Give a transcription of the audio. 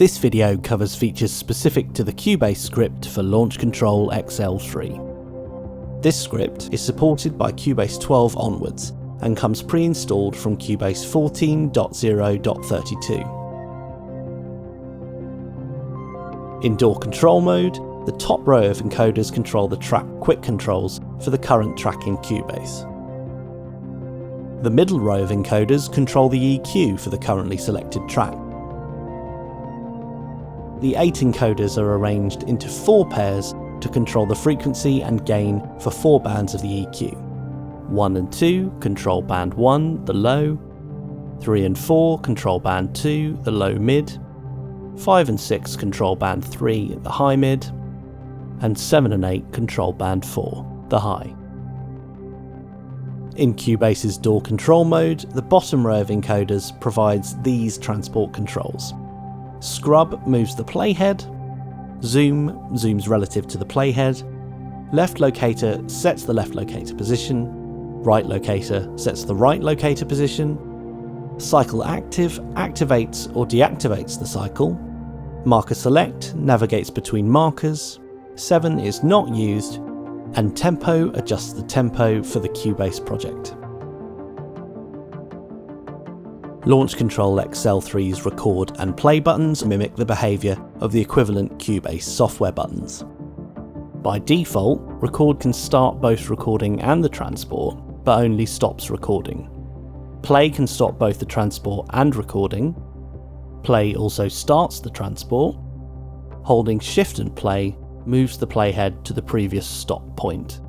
This video covers features specific to the Cubase script for Launch Control XL3. This script is supported by Cubase 12 onwards and comes pre-installed from Cubase 14.0.32. In DAW control mode, the top row of encoders control the track quick controls for the current track in Cubase. The middle row of encoders control the EQ for the currently selected track. The 8 encoders are arranged into 4 pairs to control the frequency and gain for 4 bands of the EQ. 1 and 2 control band 1, the low, 3 and 4 control band 2, the low mid, 5 and 6 control band 3, the high mid, and 7 and 8 control band 4, the high. In Cubase's DAW control mode, the bottom row of encoders provides these transport controls. Scrub moves the playhead, zoom zooms relative to the playhead, left locator sets the left locator position, right locator sets the right locator position, cycle active activates or deactivates the cycle, marker select navigates between markers, 7 is not used, and tempo adjusts the tempo for the Cubase project. Launch Control XL3's record and play buttons mimic the behaviour of the equivalent Cubase software buttons. By default, record can start both recording and the transport, but only stops recording. Play can stop both the transport and recording. Play also starts the transport. Holding Shift and Play moves the playhead to the previous stop point.